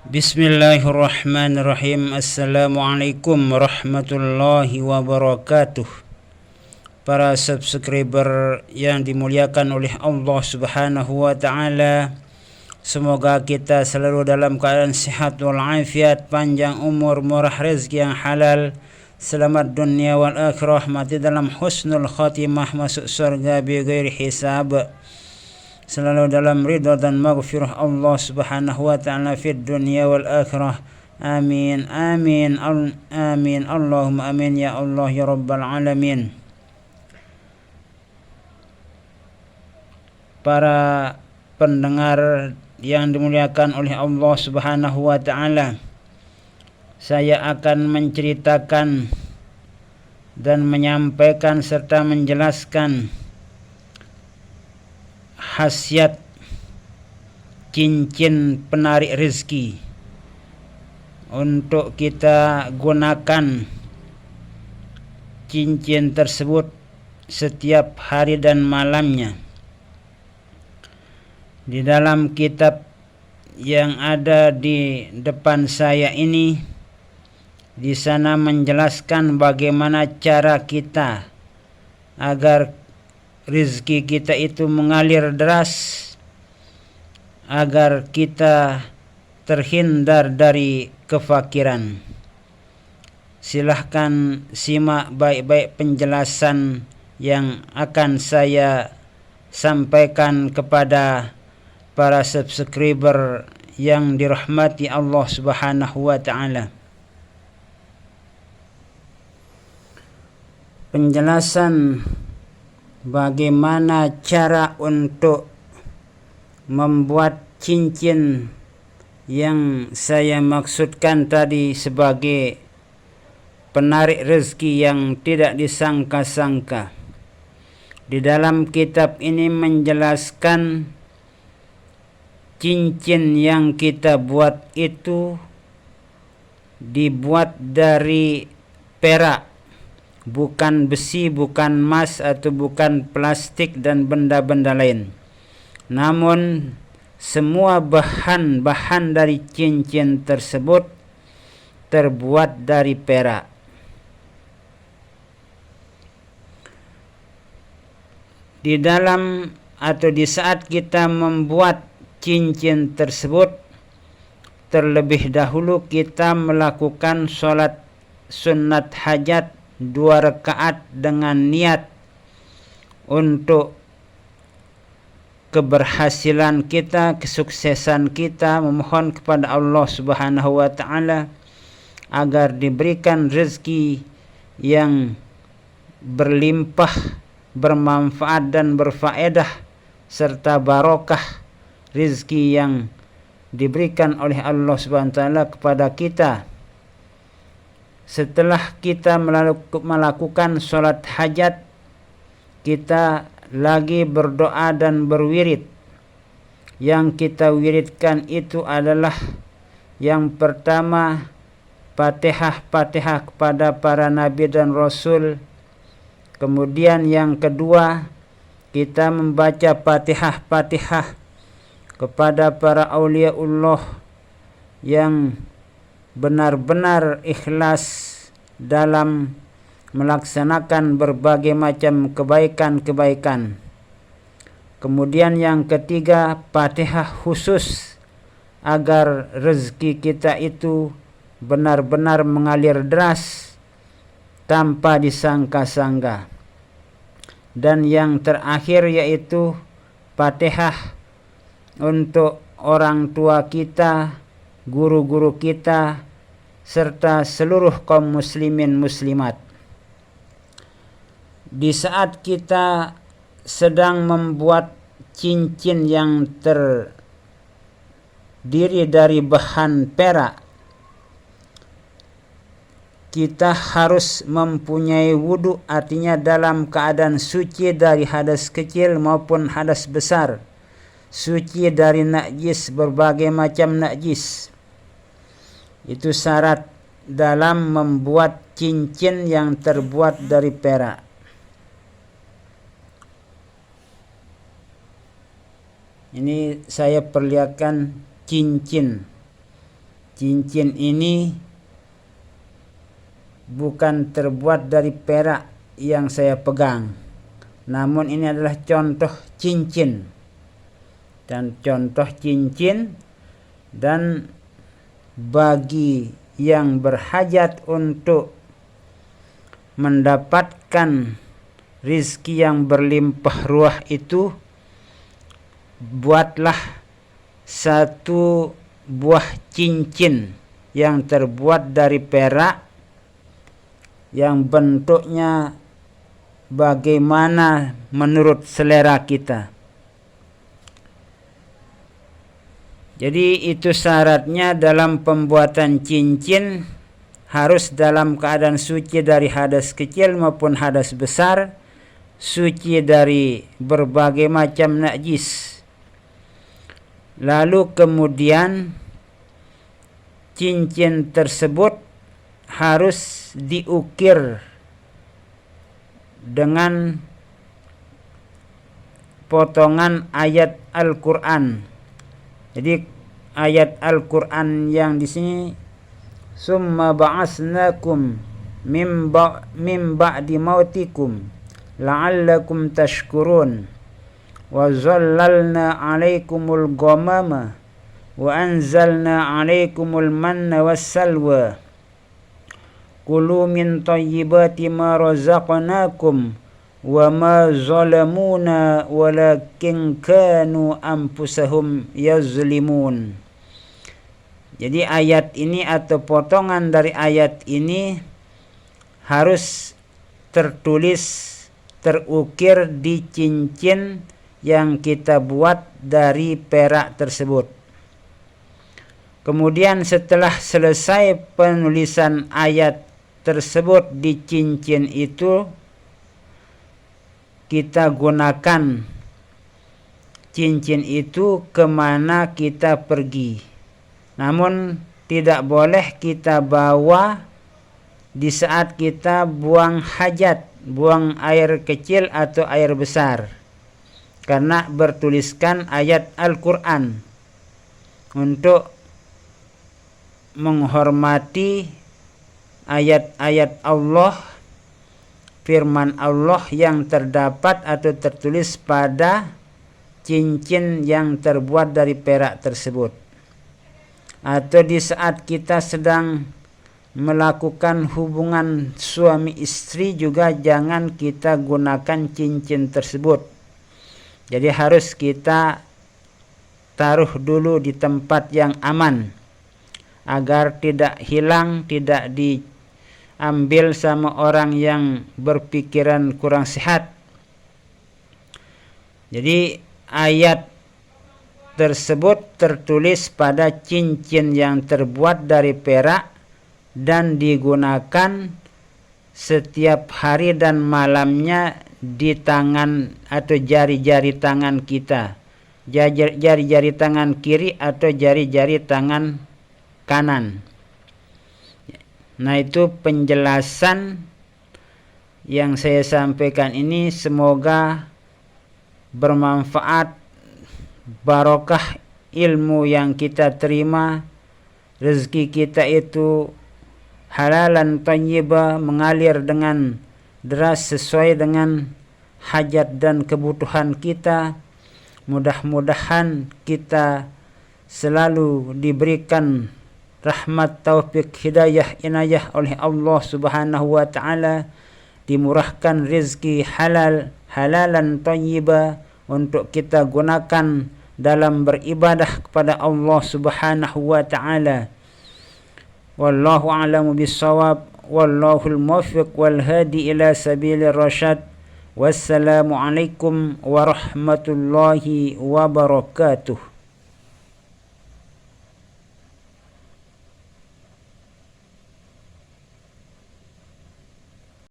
Bismillahirrahmanirrahim. Assalamualaikum warahmatullahi wabarakatuh. Para subscriber yang dimuliakan oleh Allah Subhanahu wa taala, semoga kita selalu dalam keadaan sehat walafiat, panjang umur, murah rezeki yang halal, selamat dunia wal akhirah, mati dalam husnul khatimah, masuk surga bi ghairi hisab, selalu dalam ridha dan maghfirah Allah Subhanahu wa taala fid dunya wal akhirah. Amin amin amin Allahumma amin ya Allah ya rabbal alamin. Para pendengar yang dimuliakan oleh Allah Subhanahu wa taala, saya akan menceritakan dan menyampaikan serta menjelaskan khasiat cincin penarik rezeki untuk kita gunakan cincin tersebut setiap hari dan malamnya. Di dalam kitab yang ada di depan saya ini, di sana menjelaskan bagaimana cara kita agar rezeki kita itu mengalir deras, agar kita terhindar dari kefakiran. Silahkan simak baik-baik penjelasan yang akan saya sampaikan kepada para subscriber yang dirahmati Allah Subhanahu wa taala. Penjelasan bagaimana cara untuk membuat cincin yang saya maksudkan tadi sebagai penarik rezeki yang tidak disangka-sangka. Di dalam kitab ini menjelaskan cincin yang kita buat itu dibuat dari perak, bukan besi, bukan emas, atau bukan plastik dan benda-benda lain. Namun semua bahan-bahan dari cincin tersebut terbuat dari perak. Di dalam atau di saat kita membuat cincin tersebut, terlebih dahulu kita melakukan sholat sunat hajat 2 rakaat dengan niat untuk keberhasilan kita, kesuksesan kita, memohon kepada Allah Subhanahu wa taala agar diberikan rezeki yang berlimpah, bermanfaat dan berfaedah, serta barokah rezeki yang diberikan oleh Allah Subhanahu wa taala kepada kita. Setelah kita melakukan sholat hajat, kita lagi berdoa dan berwirid. Yang kita wiridkan itu adalah yang pertama, Fatihah kepada para nabi dan rasul. Kemudian yang kedua, kita membaca Fatihah kepada para auliaullah yang benar-benar ikhlas dalam melaksanakan berbagai macam kebaikan-kebaikan. Kemudian yang ketiga, Fatihah khusus agar rezeki kita itu benar-benar mengalir deras tanpa disangka-sangka. Dan yang terakhir yaitu Fatihah untuk orang tua kita, guru-guru kita, serta seluruh kaum muslimin muslimat. Di saat kita sedang membuat cincin yang terdiri dari bahan perak, kita harus mempunyai wudu, artinya dalam keadaan suci dari hadas kecil maupun hadas besar, suci dari najis, berbagai macam najis. Itu syarat dalam membuat cincin yang terbuat dari perak. Ini saya perlihatkan cincin cincin ini bukan terbuat dari perak yang saya pegang, namun ini adalah contoh cincin. Dan contoh cincin, dan bagi yang berhajat untuk mendapatkan rizki yang berlimpah ruah itu, buatlah satu buah cincin yang terbuat dari perak, yang bentuknya bagaimana menurut selera kita. Jadi itu syaratnya dalam pembuatan cincin, harus dalam keadaan suci dari hadas kecil maupun hadas besar, suci dari berbagai macam najis. Lalu kemudian cincin tersebut harus diukir dengan potongan ayat Al-Quran. Jadi ayat Al-Quran yang di sini, summa ba'asnakum min ba'di mautikum la'allakum tashkurun wa zallalna 'alaikumul ghamama wa anzalna 'alaikumul manna wassalwa kulu min thayyibati ma razaqnakum wa ma zalamuna walakin kanu anfusahum yazlimun. Jadi ayat ini atau potongan dari ayat ini harus tertulis, terukir di cincin yang kita buat dari perak tersebut. Kemudian setelah selesai penulisan ayat tersebut di cincin itu, kita gunakan cincin itu kemana kita pergi. Namun tidak boleh kita bawa di saat kita buang hajat, buang air kecil atau air besar, karena bertuliskan ayat Al-Quran. Untuk menghormati ayat-ayat Allah, firman Allah yang terdapat atau tertulis pada cincin yang terbuat dari perak tersebut. Atau di saat kita sedang melakukan hubungan suami istri juga jangan kita gunakan cincin tersebut. Jadi harus kita taruh dulu di tempat yang aman agar tidak hilang, tidak diambil sama orang yang berpikiran kurang sehat. Jadi ayat tersebut tertulis pada cincin yang terbuat dari perak dan digunakan setiap hari dan malamnya di tangan atau jari-jari tangan kita, jari-jari tangan kiri atau jari-jari tangan kanan. Nah, itu penjelasan yang saya sampaikan ini, semoga bermanfaat, barokah ilmu yang kita terima, rezeki kita itu halalan thayyibah, mengalir dengan deras sesuai dengan hajat dan kebutuhan kita. Mudah-mudahan kita selalu diberikan rahmat, taufik, hidayah, inayah oleh Allah Subhanahu wa taala, dimurahkan rezeki halalan thayyibah untuk kita gunakan dalam beribadah kepada Allah Subhanahu wa taala. Wallahu a'lamu bissawab, wallahul muwaffiq wal hadi ila sabilir rasyad. Wassalamu alaikum warahmatullahi wabarakatuh.